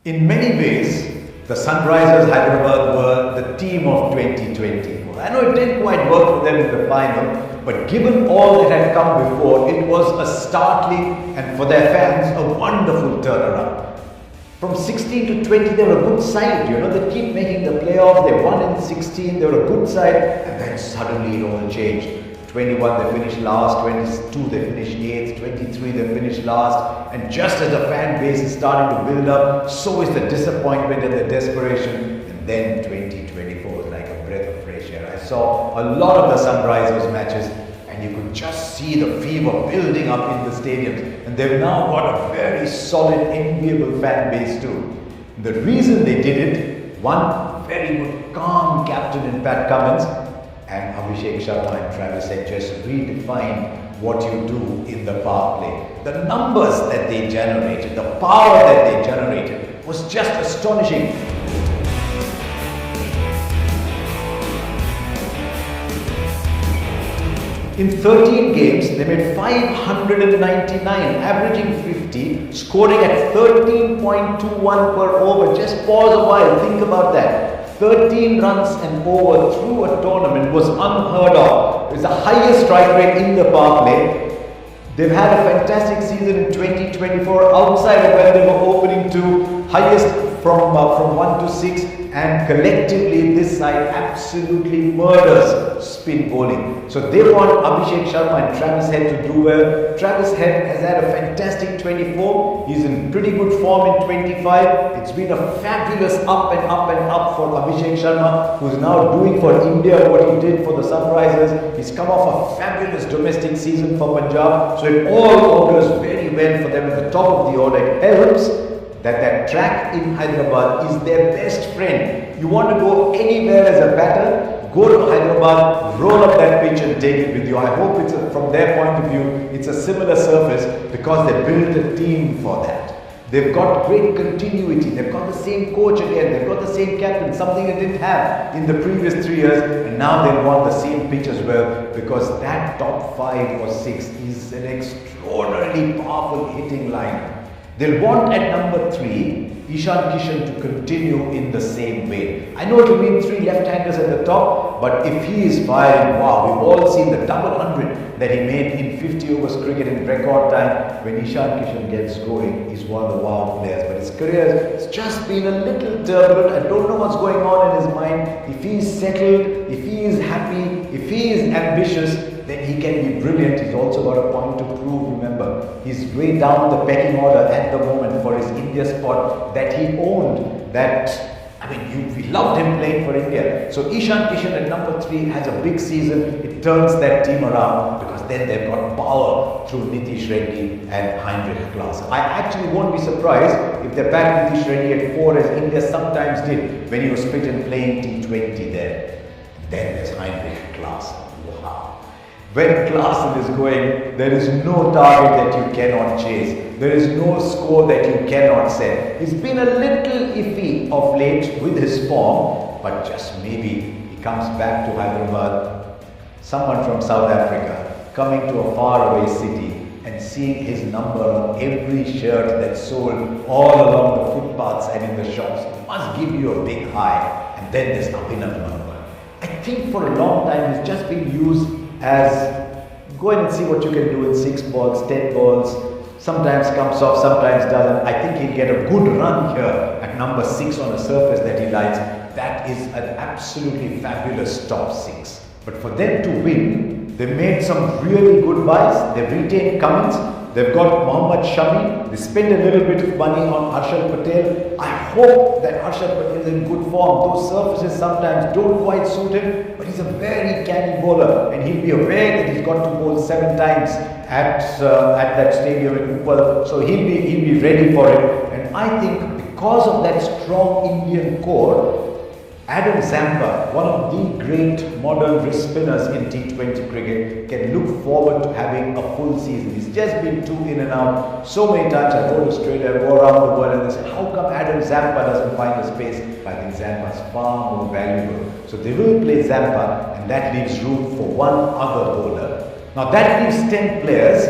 In many ways, the Sunrisers Hyderabad were the team of 2020. I know it didn't quite work for them in the final, but given all that had come before, it was a startling and for their fans, a wonderful turnaround. From 16 to 20, they were a good side, they keep making the playoff, they won in 16, they were a good side, and then suddenly it all changed. 21 they finished last, 22 they finished 8th, 23 they finished last, and just as the fan base is starting to build up, so is the disappointment and the desperation, and then 2024 is like a breath of fresh air. I saw a lot of the Sunrisers matches, and you could just see the fever building up in the stadiums, and they've now got a very solid, enviable fan base too. The reason they did it, one very good, calm captain in Pat Cummins, and Abhishek Sharma and Travis Head just redefined what you do in the power play. The numbers that they generated, the power that they generated was just astonishing. In 13 games, they made 599, averaging 50, scoring at 13.21 per over. Just pause a while, think about that. 13 runs and over through a tournament was unheard of. It was the highest strike rate in the power play. They've had a fantastic season in 2024 outside of where they were opening to, highest from 1 to 6, and collectively this side absolutely murders spin bowling. So they want Abhishek Sharma and Travis Head to do well. Travis Head has had a fantastic 24. He's in pretty good form in 25. It's been a fabulous up and up and up for Abhishek Sharma, who's now doing for India what he did for the Sunrisers. He's come off a fabulous domestic season for Punjab. So it all augurs very well for them at the top of the order. It helps that track in Hyderabad is their best friend. You want to go anywhere as a batter, go to Hyderabad, roll up that pitch and take it with you. I hope it's from their point of view, it's a similar surface because they built a team for that. They've got great continuity. They've got the same coach again. They've got the same captain, something they didn't have in the previous 3 years. And now they want the same pitch as well because that top 5 or 6 is an extraordinarily powerful hitting line. They'll want at number 3, Ishan Kishan to continue in the same way. I know it will mean 3 left-handers at the top, but if he is firing, wow, we've all seen the double 100 that he made in 50 overs cricket in record time. When Ishan Kishan gets going, he's one of the wow players. But his career has just been a little turbulent. I don't know what's going on in his mind. If he's settled, if he is happy, if he is ambitious, then he can be brilliant. He's also got a point to prove. Remember, he's way down the pecking order at the moment for his India spot that he owned. We loved him playing for India. So Ishan Kishan at number 3 has a big season. It turns that team around because then they've got power through Nitish Reddy and Heinrich Klaasen. I actually won't be surprised if they back Nitish Reddy at 4 as India sometimes did when he was fit and playing T20 there. Then there's Heinrich Klaasen. Wow. When Klaasen is going, there is no target that you cannot chase. There is no score that you cannot set. He's been a little iffy of late with his form, but just maybe he comes back to Hyderabad. Someone from South Africa coming to a faraway city and seeing his number on every shirt that's sold all along the footpaths and in the shops must give you a big high. And then there's Abhinav Manwar. I think for a long time he's just been used as go in and see what you can do in 6 balls, 10 balls. Sometimes comes off, sometimes doesn't. I think he'll get a good run here at number 6 on a surface that he likes. That is an absolutely fabulous top 6. But for them to win, they made some really good buys. They've retained Cummins. They've got Mohammad Shami. They spent a little bit of money on Harsha Patel. I hope that Harsha Patel is in good form. Those surfaces sometimes don't quite suit him, but he's a very canny bowler and he'll be aware that he's got to bowl 7 times at that stadium in Uppal. So he'll be ready for it. And I think because of that strong Indian core, Adam Zampa, one of the great modern wrist spinners in T20 cricket, can look forward to having a full season. He's just been too in and out. So many times I go to Australia, go around the world and they say, how come Adam Zampa doesn't find a space? I think Zampa's far more valuable. So they will play Zampa and that leaves room for one other bowler. Now that leaves 10 players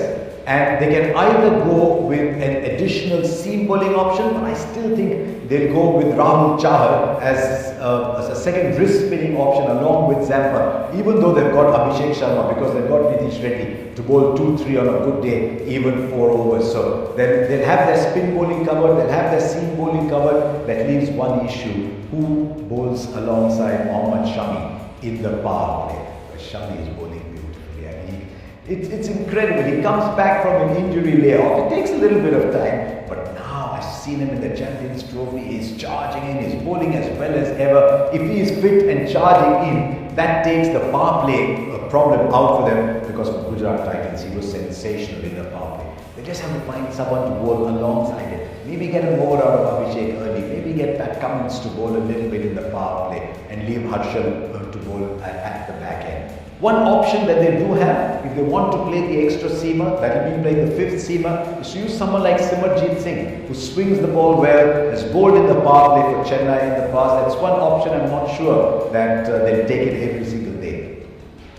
And they can either go with an additional seam bowling option, but I still think they'll go with Rahul Chahar as a second wrist spinning option along with Zampa, even though they've got Abhishek Sharma, because they've got Nitish Reddy to bowl 2-3 on a good day, even 4 overs. So they'll have their spin bowling covered, they'll have their seam bowling covered. That leaves one issue: who bowls alongside Mohammad Shami in the power play? Shami is bowling beautifully. I mean, it's incredible. He comes back from an injury layoff. It takes a little bit of time, but now I've seen him in the Champions Trophy. He's charging in, he's bowling as well as ever. If he is fit and charging in, that takes the power play problem out for them, because for Gujarat Titans, he was sensational in the power play. They just have to find someone to bowl alongside it. Maybe get a more out of Abhishek early. Maybe get Pat Cummins to bowl a little bit in the power play and leave Harsha to bowl at the back end. One option that they do have, if they want to play the extra seamer, that will be playing the 5th seamer, is to use someone like Simarjeet Singh, who swings the ball well, has bowled in the power play for Chennai in the past. That's one option. I'm not sure that they'll take it every single day.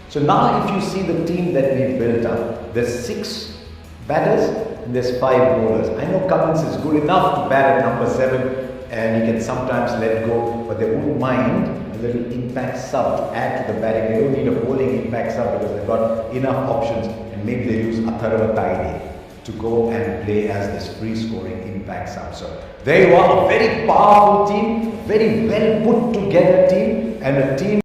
So now if you see the team that we've built up, there's 6 batters and there's 5 bowlers. I know Cummins is good enough to bat at number 7 and he can sometimes let go, but they won't mind a little impact sub to add to the batting. They don't need a bowling impact sub because they've got enough options, and maybe they use Atharva Taide to go and play as this free scoring impact sub. So there you are, a very powerful team, very well put together team, and a team